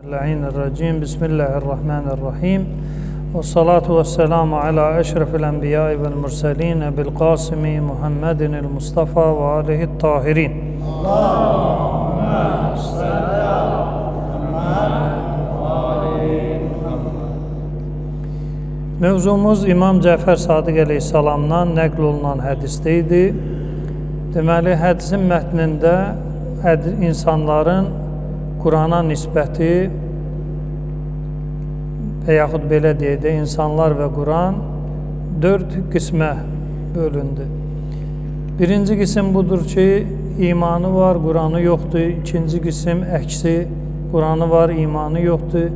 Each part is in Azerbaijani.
Bismillahirrahmanirrahim. Bismillahirrahmanirrahim. Ve salatu ve selamu ala eşrefil enbiyai vel murselin bil kasimi Muhammedinil Mustafa ve alihi tahirin. Allahümme salli ala Mövzumuz İmam Cəfər Sadiq əleyhissalamdan nəql olunan hədisdə idi. Deməli, hədisin mətnində insanların Qurana nisbəti və yaxud belə deyək də, insanlar və Quran 4 qismə bölündü. Birinci qism budur ki, imanı var, Quranı yoxdur. İkinci qism əksi, Quranı var, imanı yoxdur.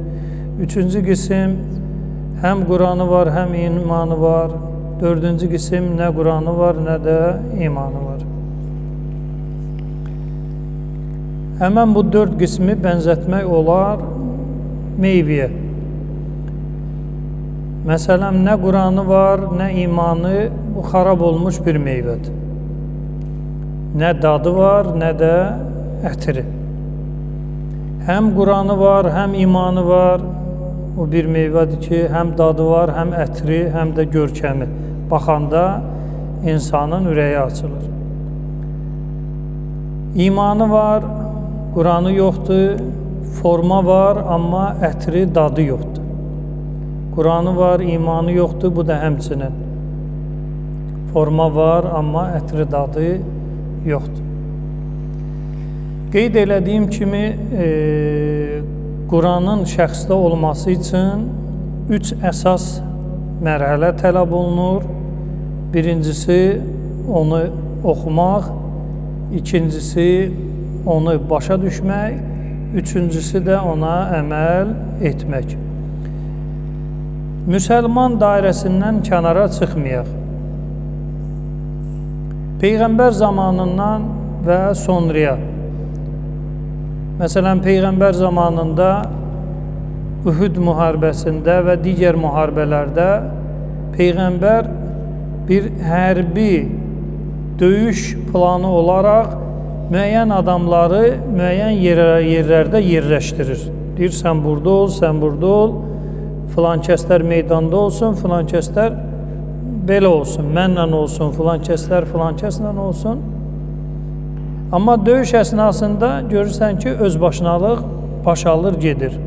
Üçüncü qism həm Quranı var, həm imanı var. Dördüncü qism nə Quranı var, nə də imanı var. Həmən bu 4 qismi bənzətmək olar meyvəyə. Məsələn, nə Quranı var, nə imanı, bu xarab olmuş bir meyvədir. Nə dadı var, nə də ətri. Həm Quranı var, həm imanı var. O bir meyvədir ki, həm dadı var, həm ətri, həm də görkəmi. Baxanda insanın ürəyi açılır. İmanı var, Quranı yoxdur, forma var, amma ətri, dadı yoxdur. Quranı var, imanı yoxdur, bu da həmçinin. Forma var, amma ətri, dadı yoxdur. Qeyd elədiyim kimi, Quranın şəxsdə olması üçün 3 əsas mərhələ tələb olunur. Birincisi, onu oxumaq, ikincisi, onu başa düşmək, üçüncüsü də ona əməl etmək. Müsəlman dairəsindən kənara çıxmayaq. Peyğəmbər zamanından və sonraya. Məsələn, Peyğəmbər zamanında Uhud müharibəsində və digər müharibələrdə Peyğəmbər bir hərbi döyüş planı olaraq müəyyən adamları müəyyən yerlərdə yerləşdirir. Deyir, sən burada ol, sən burada ol, filan kəslər meydanda olsun, filan kəslər belə olsun, mənlə olsun, filan kəslər filan kəslə olsun. Amma döyüş əsnasında görürsən ki, özbaşınalıq baş alır, gedir.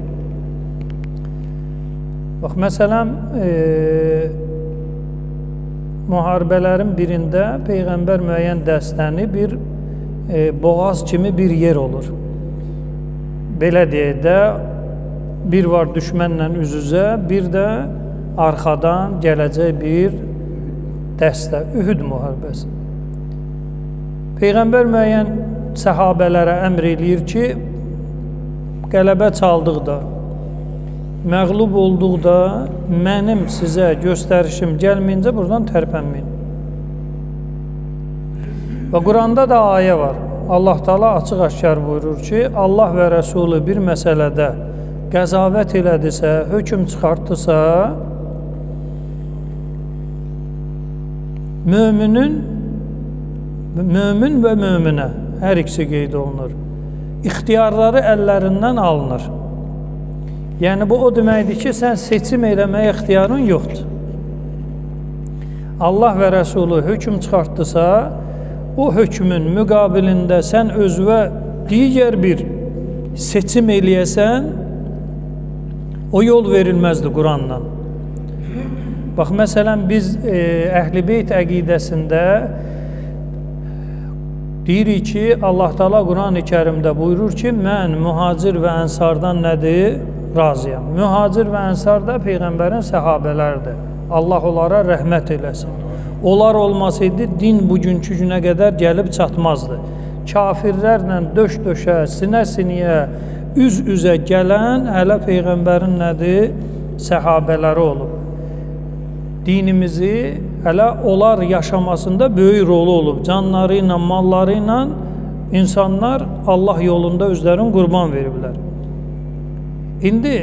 Bax, məsələn, müharibələrin birində Peyğəmbər müəyyən dəstəni bir boğaz kimi bir yer olur. Belə deyək də, bir var düşmənlə üz-üzə, bir də arxadan gələcək bir dəstə, Uhud müharibəsi. Peyğəmbər müəyyən səhabələrə əmr eləyir ki, qələbə çaldıqda, məğlub olduqda, mənim sizə göstərişim gəlməyincə buradan tərpənməyin. Və Quranda da ayə var. Allah Taala açıq-aşkar buyurur ki, Allah və Rəsulü bir məsələdə qəzavət elədisə, hökm çıxartdısa, mömin və möminə, hər ikisi qeyd olunur, ixtiyarları əllərindən alınır. Yəni, bu o deməkdir ki, sən seçim eləməyə ixtiyarın yoxdur. Allah və Rəsulü hökm çıxartdısa, o hökmün müqabilində sən özünə digər bir seçim eləyəsən, o yol verilməzdir Quranla. Bax, məsələn, biz Əhl-i Beyt əqidəsində deyirik ki, Allah Taala Quran-ı Kərimdə buyurur ki, mən mühacir və ənsardan nədir? Razıyam. Mühacir və ənsar da Peyğəmbərin səhabələridir. Allah onlara rəhmət eləsin. Onlar olmasaydı, din bugünkü günə qədər gəlib çatmazdı. Kafirlərlə döş-döşə, sinə-siniyə, üz-üzə gələn hələ Peyğəmbərin nədir? Səhabələri olub. Dinimizi hələ onlar yaşamasında böyük rolu olub. Canları ilə, malları ilə insanlar Allah yolunda özlərini qurban veriblər. İndi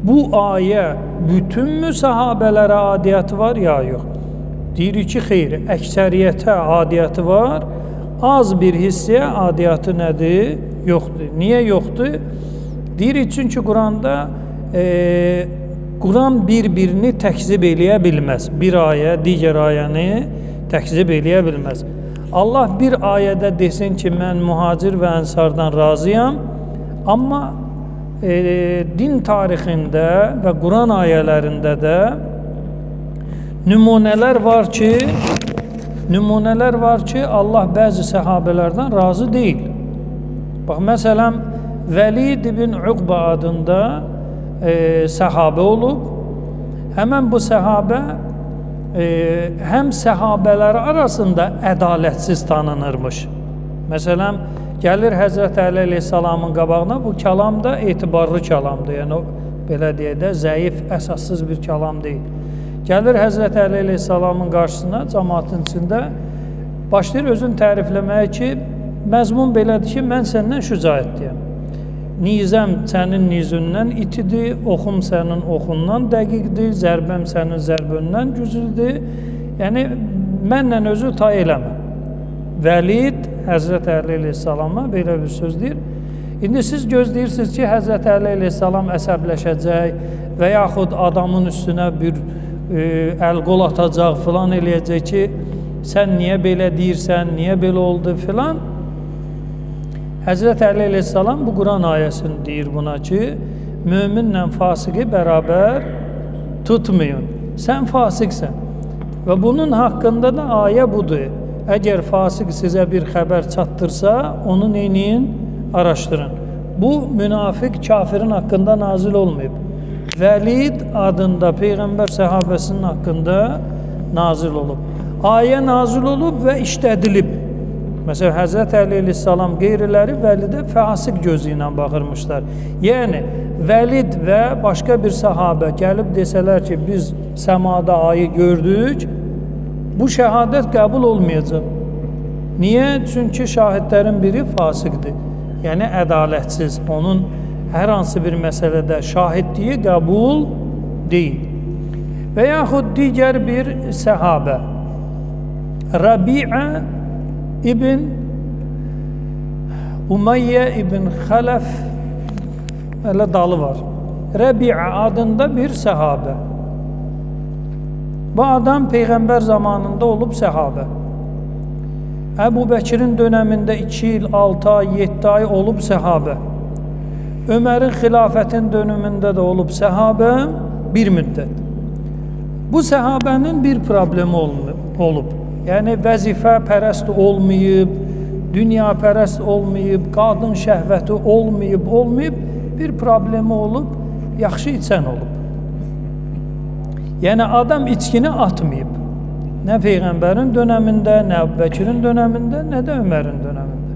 bu ayə bütünmü səhabələrə adiyyəti var, ya yox? Deyirik ki, xeyr, əksəriyyətə adiyyəti var, az bir hissəyə adiyyəti nədir? Yoxdur. Niyə yoxdur? Deyirik çünki Quranda Quran bir-birini təkzib eləyə bilməz. Bir ayə digər ayəni təkzib eləyə bilməz. Allah bir ayədə desin ki, mən mühacir və ənsardan razıyam, amma din tarixində və Quran ayələrində də nümunələr var ki, Allah bəzi səhabələrdən razı deyil. Bax, məsələn, Vəlid ibn Uqba adında səhabə olub. Həmən bu səhabə həm səhabələr arasında ədalətsiz tanınırmış. Məsələn, gəlir Həzrət Əli əleyhissalamın qabağına, bu kəlam da etibarlı kəlamdır. Yəni, belə deyək də, zəif, əsassız bir kəlam deyil. Gəlir Həzrət Əli əleyhissalamın qarşısına, cəmaatın içində başlayır özünü tərifləməyə ki, məzmun belədir ki, mən səndən şücaətliyəm. Nizəm sənin nizündən itidir, oxum sənin oxundan dəqiqdir, zərbəm sənin zərböndən güclüdür. Yəni, mənlə özü tay eləmə. Vəlid Həzrət Əli əleyhissalama belə bir söz deyir. İndi siz gözləyirsiniz ki, Həzrət Əli əleyhissalam əsəbləşəcək və yaxud adamın üstünə bir əl-qol atacaq, filan eləyəcək ki, sən niyə belə deyirsən, niyə belə oldu filan. Həzrət Əli əleyhissalam bu Quran ayəsini deyir buna ki, möminlə fasiqi bərabər tutmayın. Sən fasiqsən. Və bunun haqqında da ayə budur. Əgər fasiq sizə bir xəbər çatdırsa, onu neyləyin? Araşdırın. Bu, münafiq kafirin haqqında nazil olmayıb. Vəlid adında Peyğəmbər səhabəsinin haqqında nazil olub. Ayə nazil olub və işlədilib. Məsələn, Həzrət Əli əleyhissalam qeyriləri Vəlidə fasiq gözü ilə baxırmışlar. Yəni, Vəlid və başqa bir səhabə gəlib desələr ki, biz səmada ayı gördük, bu şəhadət qəbul olmayacaq. Niyə? Çünki şahidlərin biri fasiqdir. Yəni, ədalətsiz. Onun hər hansı bir məsələdə şahidliyi qəbul deyil. Və yaxud digər bir səhabə, Rabi'a İbn Umayyə İbn Xələf elə dalı var. Rabi'a adında bir səhabə. Bu adam Peyğəmbər zamanında olub səhabə. Əbu Bəkirin dönəmində 2 il, 6 ay, 7 ay olub səhabə. Ömərin xilafətin dönümündə də olub səhabə bir müddət. Bu səhabənin bir problemi olub. Yəni, vəzifə pərəst olmayıb, dünya pərəst olmayıb, qadın şəhvəti olmayıb, bir problemi olub, yaxşı içən olub. Yəni, adam içkini atmayıb. Nə Peyğəmbərin dönəmində, nə Əbu Bəkirin dönəmində, nə də Ömərin dönəmində.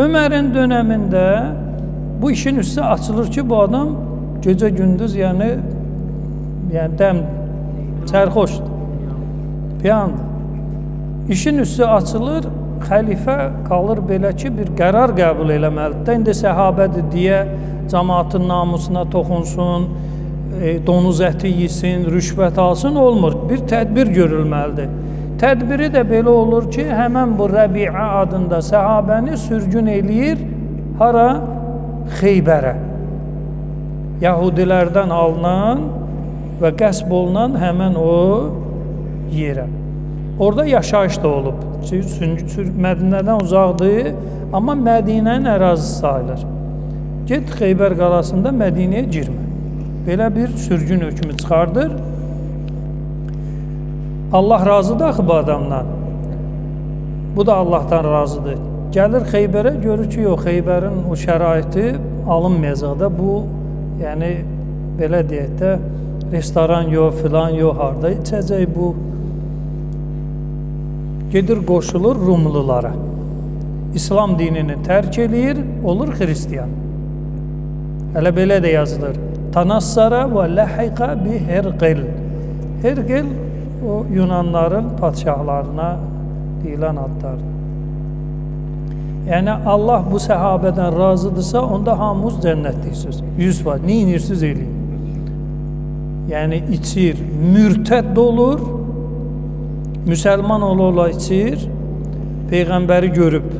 Ömərin dönəmində bu işin üstü açılır ki, bu adam gecə-gündüz, yəni dəm, sərxoşdur, piyandır. İşin üstü açılır, xəlifə qalır belə ki, bir qərar qəbul eləməlidir. İndi səhabədir deyə cəmaatın namusuna toxunsun, donuz əti yesin, rüşvət alsın, olmur. Bir tədbir görülməlidir. Tədbiri də belə olur ki, həmən bu Rəbi'a adında səhabəni sürgün eləyir, hara? Xeybərə. Yahudilərdən alınan və qəsb olunan həmən o yerə. Orada yaşayış da olub. Mədinədən uzaqdır, amma Mədinənin ərazisi sayılır. Get Xeybər qalasında Mədinəyə girmə. Belə bir sürgün hökmü çıxardır. Allah razıdır axı bu adamdan. Bu da Allahdan razıdır. Gəlir Xeybərə, görür ki, yox, Xeybərin o şəraiti alınmayacaq da. Bu, yəni, belə deyək də, restoran yox, filan yox, harda içəcək bu. Gedir qoşulur Rumlulara. İslam dinini tərk eləyir, olur xristiyan. Hələ belə də yazılır. Tanassara və ləhəqə bi Herqil. Herqil o Yunanların padşahlarına deyilən adlardır. Yəni Allah bu səhabədən razıdırsa, onda hamımız cənnətliksiniz. 100%. Nə inirsiniz eləyin? Yəni içir, mürtəd olur, müsəlman ola içir, Peyğəmbəri görüb,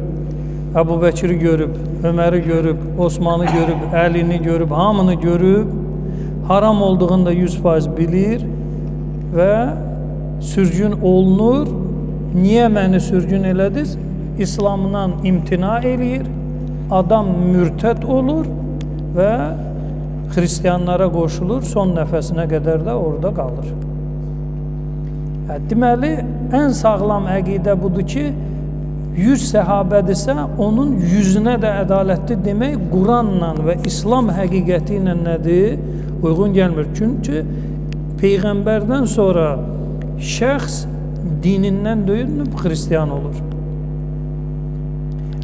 Əbu Bəkiri görüb, Öməri görüb, Osmanı görüb, Əlini görüb, hamını görüb, haram olduğunu da 100% bilir və sürgün olunur. Niyə məni sürgün elədiniz? İslamdan imtina eləyir, adam mürtəd olur və xristiyanlara qoşulur, son nəfəsinə qədər də orada qalır. Deməli, ən sağlam əqidə budur ki, 100 səhabədirsə, onun 100-ünə də ədalətli demək Quranla və İslam həqiqəti ilə nədir? Uyğun gəlmir. Çünki Peyğəmbərdən sonra şəxs dinindən döyünüb xristiyan olur.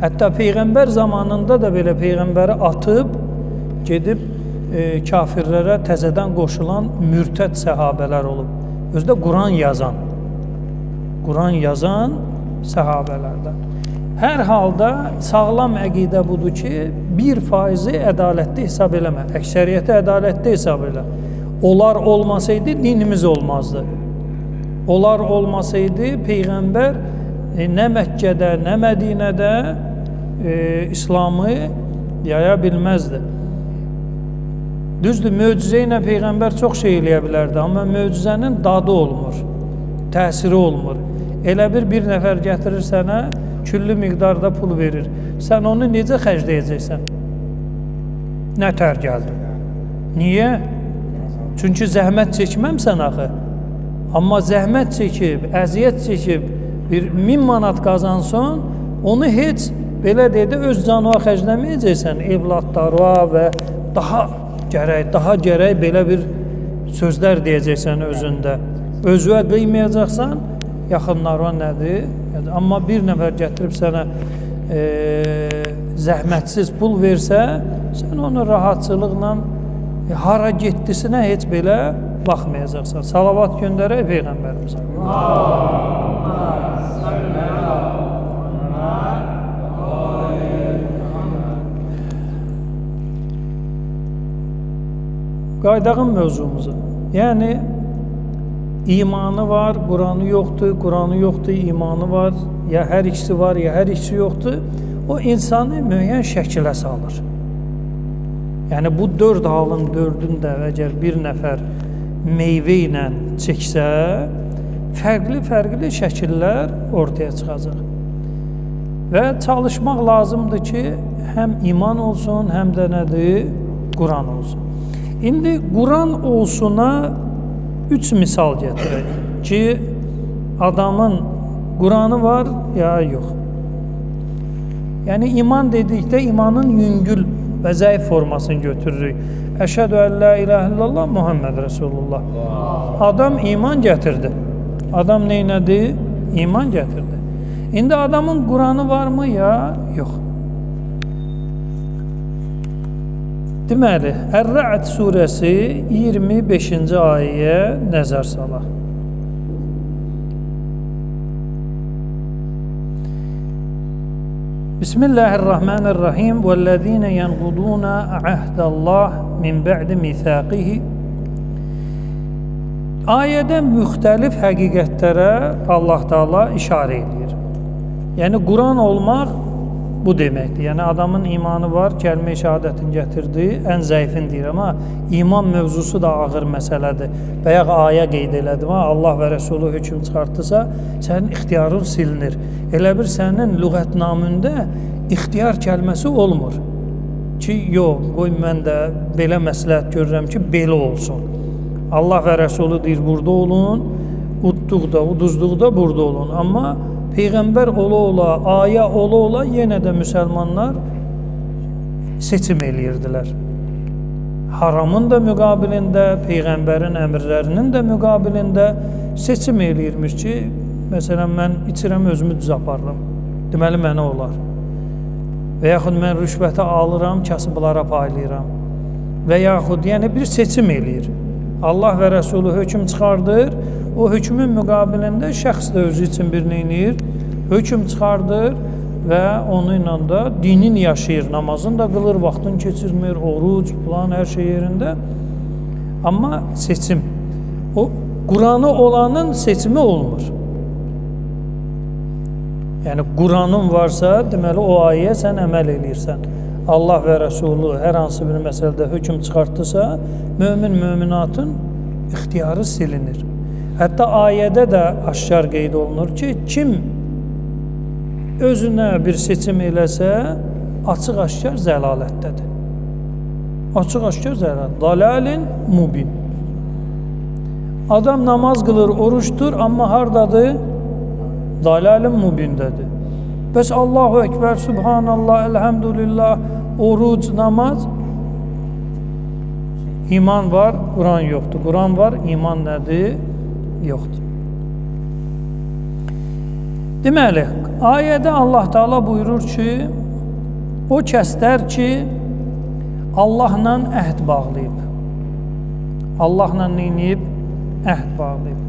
Hətta Peyğəmbər zamanında da belə Peyğəmbəri atıb, gedib kafirlərə təzədən qoşulan mürtəd səhabələr olub. Özü də Quran yazan səhabələrdən. Hər halda sağlam əqidə budur ki, 1% ədalətli hesab eləmə, əksəriyyəti ədalətli hesab elə. Onlar olmasaydı dinimiz olmazdı. Onlar olmasaydı Peyğəmbər nə Məkkədə, nə Mədinədə İslamı yaya bilməzdi. Düzdür, möcüzə ilə Peyğəmbər çox şey eləyə bilərdi, amma möcüzənin dadı olmur, təsiri olmur. Elə bir nəfər gətirir sənə, küllü miqdarda pul verir. Sən onu necə xərcləyəcəksən? Nə tər gəldi? Niyə? Çünki zəhmət çəkməmsən axı. Amma zəhmət çəkib, əziyyət çəkib, 1000 manat qazansan, onu heç, belə deyək də, öz canına xərcləməyəcəksən, evladlara və daha gərək belə bir sözlər deyəcəksən özündə. Özüə qıymayacaqsan, yaxınlarına nədir? Amma bir nəfər gətirib sənə zəhmətsiz pul versə, sən onu rahatçılıqla hara getdisinə heç belə baxmayacaqsan. Salavat göndərək Peyğəmbərimizə. Qaydağın mövzumuza. Yəni, imanı var, Quranı yoxdur, imanı var, ya hər ikisi var, ya hər ikisi yoxdur. O insanı müəyyən şəkilə salır. Yəni, bu 4 halın 4-ünü də əgər bir nəfər meyvə ilə çəksə, fərqli şəkillər ortaya çıxacaq. Və çalışmaq lazımdır ki, həm iman olsun, həm də nədir? Quran olsun. İndi Quran olsuna 3 misal gətirək ki, adamın Quranı var ya yox. Yəni, iman dedikdə imanın yüngül və zəif formasını götürürük. Əşhədü ən la ilahə illallah Muhammed Rasulullah. Adam iman gətirdi. Adam neynədi? İman gətirdi. İndi adamın Quranı varmı ya yox. Deməli, Ər-Ra'd surəsi 25-ci ayəyə nəzər salaq. Bismillahirrahmanirrahim. Vəllezîne yenqudûne ahdallah min ba'di mîthâqihi. Ayədə müxtəlif həqiqətlərə Allah Taala işarə edir. Yəni Quran olmaq bu deməkdir. Yəni adamın imanı var, kəlmə-i şəhadətini gətirdi, ən zəifini deyir, amma iman mövzusu da ağır məsələdir. Bayaq ayə qeyd elədim, Allah və Rəsulu hökm çıxartdısa, sənin ixtiyarın silinir. Elə bir sənin lüğətnamündə ixtiyar kəlməsi olmur. Ki, yox, qoy mən də belə məsləhət görürəm ki, belə olsun. Allah və Rəsulu deyir, burada olun, udduqda, uduzduqda burada olun. Amma Peyğəmbər ola, ayə ola, yenə də müsəlmanlar seçim eləyirdilər. Haramın da müqabilində, Peyğəmbərin əmrlərinin də müqabilində seçim eləyirmiş ki, məsələn, mən içirəm, özümü düz aparıram. Deməli, mənə olar. Və yaxud mən rüşvəti alıram, kasıblara paylayıram. Və yaxud, yəni bir seçim eləyir. Allah və Rəsulu hökm çıxardır, o hökmün müqabilində şəxs də özü üçün bir neynir? Hökm çıxardır və onunla da dinin yaşayır, namazını da qılır, vaxtını keçirmir, oruc, plan, hər şey yerində. Amma seçim, o Quranı olanın seçimi olmur. Yəni Quranın varsa, deməli o ayəyə sən əməl eləyirsən. Allah və Rəsulu hər hansı bir məsələdə hökm çıxartdısa, möminatın ixtiyarı silinir. Hətta ayədə də aşkar qeyd olunur ki, kim özünə bir seçim eləsə, açıq-aşkar zəlalətdədir. Açıq-aşkar zəlalət. Dalalin mubin. Adam namaz qılır, oruçdur, amma hardadır? Dalalin mubindədir. Bəs Allahu Ekber, Subhanallah, Elhamdülillah, oruc, namaz, iman var, Quran yoxdur. Quran var, iman nədir? Yoxdur. Deməli, ayədə Allah Teala buyurur ki, o kəslər ki, Allahla əhd bağlayıb. Allahla neyniyib? Əhd bağlayıb.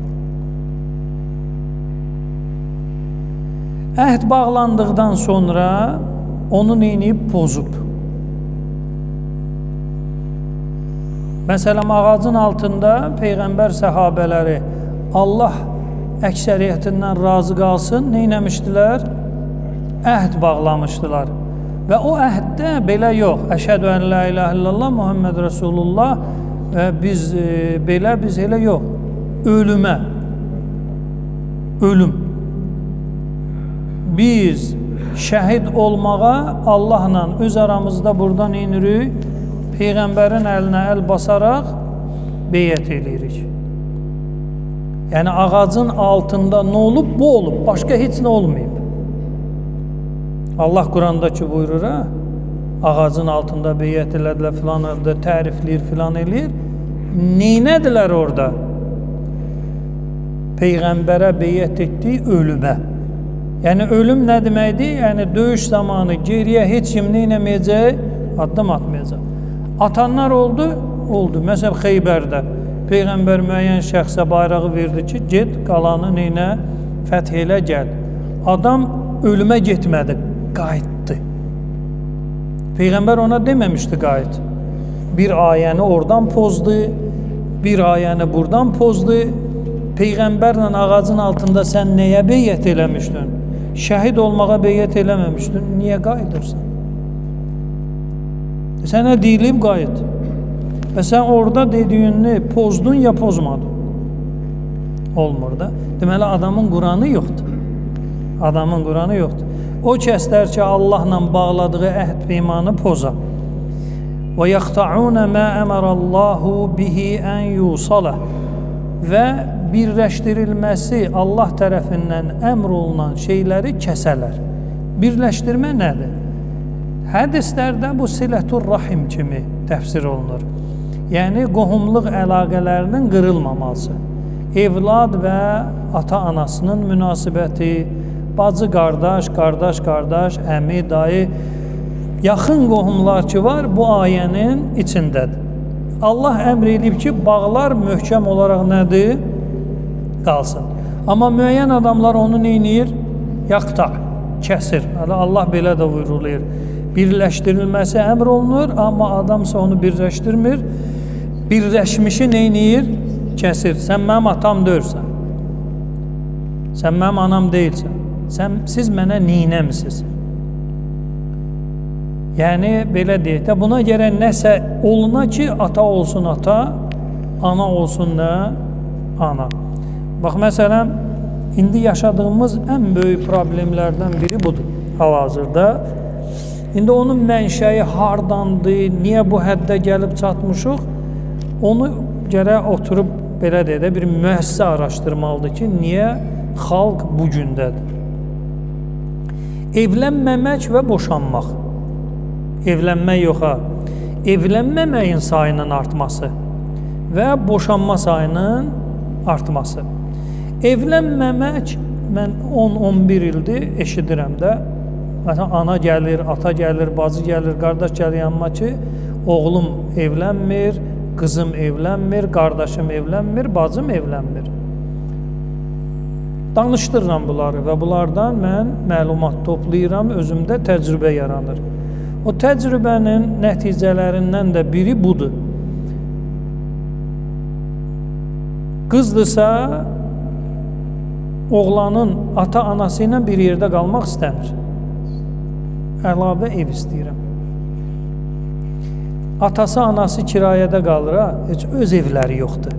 Əhd bağlandıqdan sonra onu neyniyib? Pozub. Məsələn, ağacın altında Peyğəmbər səhabələri Allah əksəriyyətindən razı qalsın, neynəmişdilər? Əhd bağlamışdılar. Və o əhddə belə yox. Əşhədü ən la ilahə illallah, Muhammed Rasulullah və biz elə yox. Ölümə. Ölüm. Biz şəhid olmağa Allahla öz aramızda buradan inirik, Peyğəmbərin əlinə əl basaraq beyət eləyirik. Yəni ağacın altında nə olub? Bu olub. Başqa heç nə olmayıb. Allah Qurandakı buyurur, ağacın altında beyət elədilər, filan elədilər, tərifləyir, filan eləyir. Neynədilər orada? Peyğəmbərə beyət etdiyi ölümə. Yəni ölüm nə deməkdir? Yəni döyüş zamanı geriyə heç kim neynəməyəcək? Addım atmayacaq. Atanlar oldu? Oldu. Məsələn, Xeybərdə Peyğəmbər müəyyən şəxsə bayrağı verdi ki, get, qalanı neynə? Fəth elə gəl. Adam ölümə getmədi, qayıtdı. Peyğəmbər ona deməmişdi qayıt. Bir ayəni oradan pozdu, bir ayəni buradan pozdu. Peyğəmbərlə ağacın altında sən nəyə beyyət eləmişdin? Şəhid olmağa beyyət eləməmişdin. Niyə qayıdırsan? Sənə deyilib qayıt. Və sən orada dediyini pozdun ya pozmadın? Olmur da. Deməli, adamın Quranı yoxdur. Adamın Quranı yoxdur. O kəslər ki, Allahla bağladığı əhd peymanı poza. Və yəqta'unə mə əmərəllahu bihi ən yusalə. Və birləşdirilməsi Allah tərəfindən əmr olunan şeyləri kəsələr. Birləşdirmə nədir? Hədislərdə bu silətur rahim kimi təfsir olunur. Yəni, qohumluq əlaqələrinin qırılmaması. Evlad və ata-anasının münasibəti, bacı-qardaş, qardaş-qardaş, əmi, dayı, yaxın qohumlar ki var, bu ayənin içindədir. Allah əmr edib ki, bağlar möhkəm olaraq nədir? Qalsın. Amma müəyyən adamlar onu neynir? Yaqta, kəsir. Allah belə də buyurulur. Birləşdirilməsi əmr olunur, amma adamsa onu birləşdirmir. Birləşmişi neynir? Kəsir. Sən mənim atam deyirsən. Sən mənim anam deyilsən. Siz mənə neynəmisiniz? Yəni, belə deyək də, buna görə nəsə oluna ki, ata olsun ata, ana olsun nə? Ana. Bax, məsələn, indi yaşadığımız ən böyük problemlərdən biri budur hal-hazırda. İndi onun mənşəyi hardandır, niyə bu həddə gəlib çatmışıq, onu gərək oturub, belə deyək də, bir müəssə araşdırmalıdır ki, niyə xalq bu gündədir? Evlənməmək və boşanmaq. Evlənmək yoxa, evlənməməyin sayının artması və boşanma sayının artması. Evlənməmək, mən 10-11 ildir eşidirəm də, məsələn, ana gəlir, ata gəlir, bacı gəlir, qardaş gəlir yanıma ki, oğlum evlənmir, qızım evlənmir, qardaşım evlənmir, bacım evlənmir. Danışdırıram bunları və bunlardan mən məlumat toplayıram, özümdə təcrübə yaranır. O təcrübənin nəticələrindən də biri budur. Qızdırsa, oğlanın ata-anası ilə bir yerdə qalmaq istəmir. Əlavə ev istəyirəm. Atası, anası kirayədə qalır, heç öz evləri yoxdur.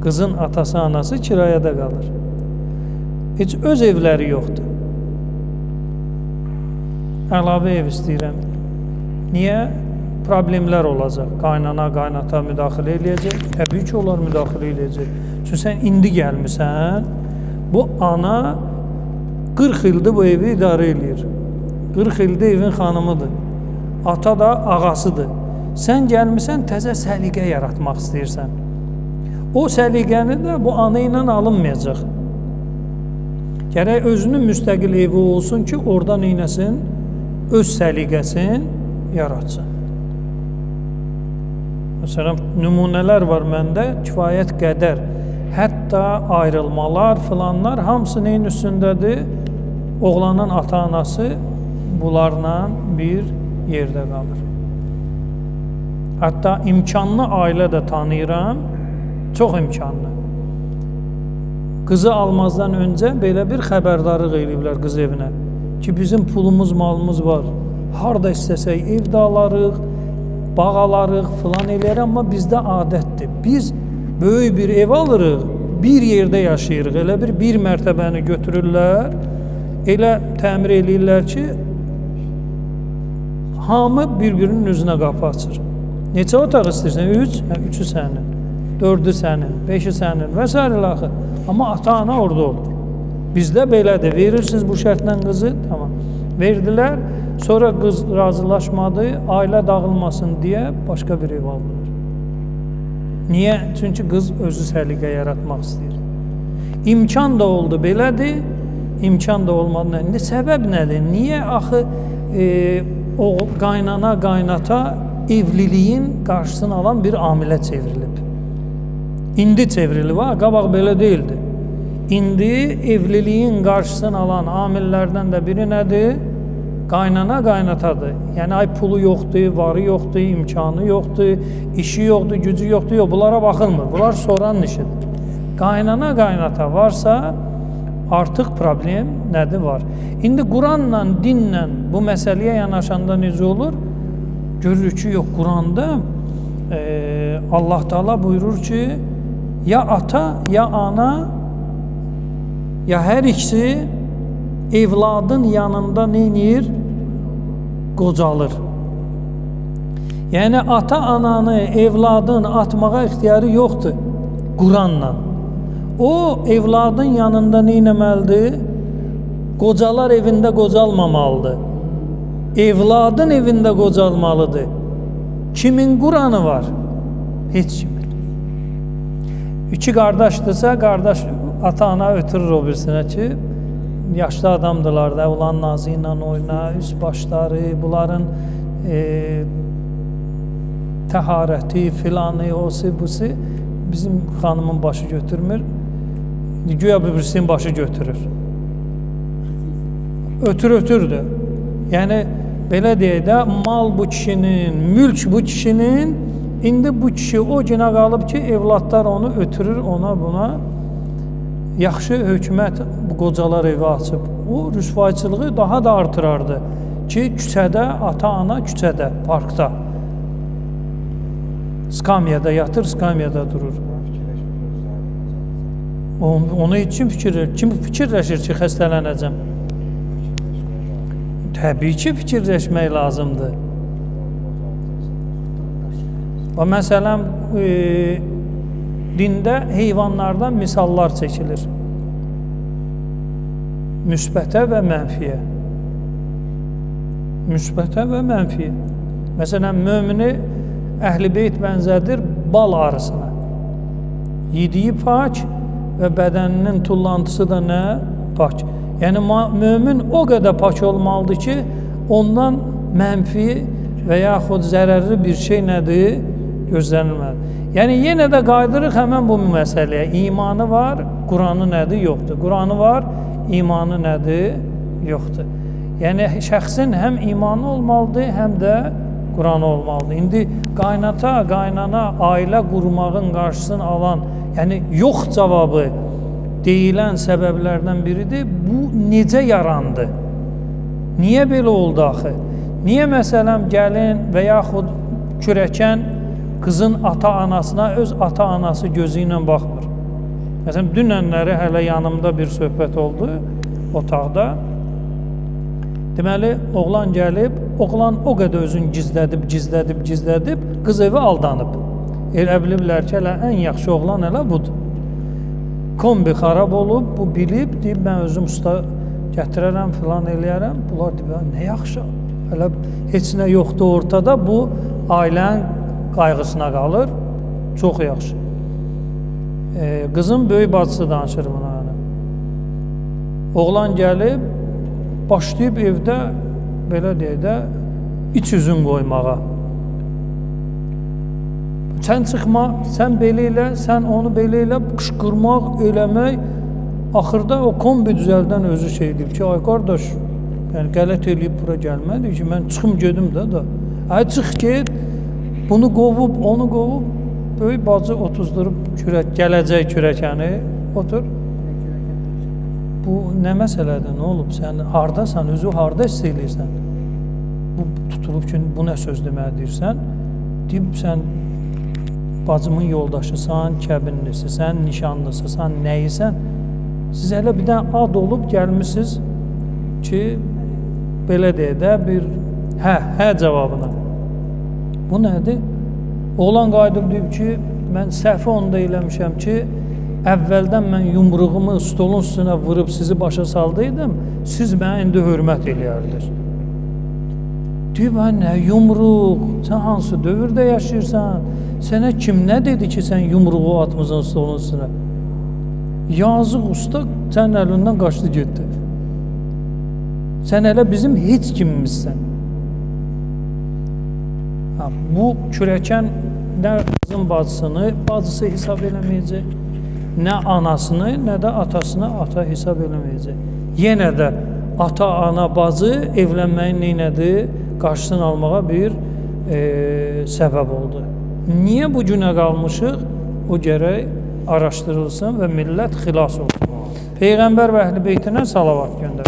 Qızın atası, anası kirayədə qalır. Heç öz evləri yoxdur. Əlavə ev istəyirəm. Niyə? Problemlər olacaq. Qaynana, qaynata müdaxilə eləyəcək. Təbii ki, onlar müdaxilə eləyəcək. Çünki sən indi gəlmirsən, bu ana 40 ildir bu evi idarə eləyir. 40 ildir evin xanımıdır. Ata da ağasıdır. Sən gəlmirsən, təzə səliqə yaratmaq istəyirsən. O səliqəni də bu ana ilə alınmayacaq. Gərək özünün müstəqil evi olsun ki, oradan neynəsin? Öz səliqəsini yaratsın. Məsələn, nümunələr var məndə, kifayət qədər. Hətta ayrılmalar, filanlar hamısı neyin üstündədir? Oğlanın ata-anası bunlarla bir yerdə qalır. Hətta imkanlı ailə də tanıyıram, çox imkanlı. Qızı almazdan öncə belə bir xəbərdarlıq eləyiblər qız evinə. Ki, bizim pulumuz, malımız var. Harada istəsək ev də alarıq, bağ alarıq, filan eləyər, amma bizdə adətdir. Biz böyük bir ev alırıq, bir yerdə yaşayırıq. Elə bir mərtəbəni götürürlər, elə təmir eləyirlər ki, hamı bir-birinin üzünə qapı açır. Neçə otaq istəyirsən? 3? 3-ü sənin, 4-ü sənin, 5-i sənin və s. axı. Amma ata-ana orada olur. Bizdə belədir. Verirsiniz bu şərtlə qızı, tamam. Verdilər, sonra qız razılaşmadı, ailə dağılmasın deyə başqa bir ev aldılar. Niyə? Çünki qız özü səliqə yaratmaq istəyir. İmkan da oldu, belədir, imkan da olmadı. İndi səbəb nədir? Niyə axı o qaynana, qaynata evliliyin qarşısını alan bir amilə çevrilib? İndi çevrilib, qabaq belə deyildi. İndi evliliyin qarşısını alan amillərdən də biri nədir? Qaynana, qaynatadır. Yəni, ay pulu yoxdur, varı yoxdur, imkanı yoxdur, işi yoxdur, gücü yoxdur. Yox, bunlara baxılmır. Bunlar soranın işidir. Qaynana, qaynata varsa artıq problem nədir var? İndi Quranla, dinlə bu məsələyə yanaşanda necə olur? Görürük ki, yox, Quranda Allah Teala buyurur ki, ya ata, ya ana, ya hər ikisi evladın yanında neynir? Qocalır. Yəni, ata-ananı, evladın atmağa ixtiyarı yoxdur Quranla. O, evladın yanında neynəməlidir? Qocalar evində qocalmamalıdır. Evladın evində qocalmalıdır. Kimin Quranı var? Heç kimin. 2 qardaşdırsa, qardaş ata-ana ötürür o birisinə ki, yaşlı adamdırlar da, ulan nazı ilə oyna, üst başları, bunların təharəti, filanı, osu, busu bizim xanımın başı götürmür. Güya birisinin başı götürür. Ötür-ötürdür. Yəni, belə deyək də, mal bu kişinin, mülk bu kişinin, indi bu kişi o günə qalıb ki, evladlar onu ötürür, ona buna. Yaxşı hökumət bu qocalar evi açıb. O rüsvayçılığı daha da artırardı ki, küçədə, ata-ana küçədə, parkda. Skamyada yatır, skamyada durur. Onu için kim fikirləşir ki, xəstələnəcəm? Təbii ki, fikirləşmək lazımdır. Və məsələn, dində heyvanlardan misallar çəkilir. Müsbətə və mənfiyə. Müsbətə və mənfiyə. Məsələn, mömini Əhl-i Beyt bənzədir bal arısına. Yediyi pak və bədəninin tullantısı da nə? Pak. Yəni, mömin o qədər pak olmalıdır ki, ondan mənfi və yaxud zərərli bir şey nədir? Gözlənilməlidir. Yəni, yenə də qaydırıq həmən bu məsələyə. İmanı var, Quranı nədir? Yoxdur. Quranı var, imanı nədir? Yoxdur. Yəni, şəxsin həm imanı olmalıdır, həm də Quranı olmalıdır. İndi qaynata, qaynana, ailə qurmağın qarşısını alan, yəni yox cavabı deyilən səbəblərdən biridir. Bu necə yarandı? Niyə belə oldu axı? Niyə məsələn gəlin və yaxud kürəkən qızın ata-anasına öz ata-anası gözü ilə baxmır? Məsələn, dünənləri hələ yanımda bir söhbət oldu otaqda. Deməli, oğlan gəlib, oğlan o qədər özünü gizlədib, qız evi aldanıb. Elə biliblər ki, ən yaxşı oğlan elə budur. Kombi xarab olub, bu bilib, deyib, mən özüm usta gətirərəm, filan eləyərəm. Bunlar deyib, nə yaxşı, elə heç nə yoxdur ortada, bu ailənin qayğısına qalır, çox yaxşı. Qızın böyük bacısı danışır buna. Oğlan gəlib, başlayıb evdə, belə deyək də, iç üzün qoymağa. Sən çıxma, sən belə elə, sən onu belə elə, qışqırmaq, eləmək. Axırda o kombi düzəldən özü şey deyib ki, ay qardaş, yəni qələt eləyib bura gəlmədi ki, mən çıxım gedim də. Ay çıx get, bunu qovub, onu qovub, böyük bacı otuzdurub gələcək kürəkəni, otur. Bu nə məsələdir, nə olub? Sən hardasan, özü harda istəyirsən? Bu tutulub ki, bu nə söz deməli deyirsən? Deyib, sən bacımın yoldaşısan, kəbinlisisən, nişanlısısan, nəyisən? Siz elə bir dənə ad olub gəlmişsiniz ki, belə deyə də bir hə cavabına. Bu nədir? Oğlan qayıdıb deyib ki, mən səhvi onda eləmişəm ki, əvvəldən mən yumruğumu stolun üstünə vurub sizi başa saldıydım, siz mənə indi hörmət eləyərdiniz. Deyib, nə yumruq, sən hansı dövrdə yaşayırsan, sənə kim nə dedi ki, sən yumruğu atmısan stolun üstünə? Yazıq usta sənin əlindən qaçdı getdi. Sən elə bizim heç kimimizsən. Bu kürəkən nə qızın bacısını bacısı hesab eləməyəcək, nə anasını, nə də atasını ata hesab eləməyəcək. Yenə də ata, ana, bacı evlənməyin neynədir? Qarşısını almağa bir səbəb oldu. Niyə bu günə qalmışıq? O gərək araşdırılsın və millət xilas olsun. Peyğəmbər və əhl-i beytinə salavat göndər.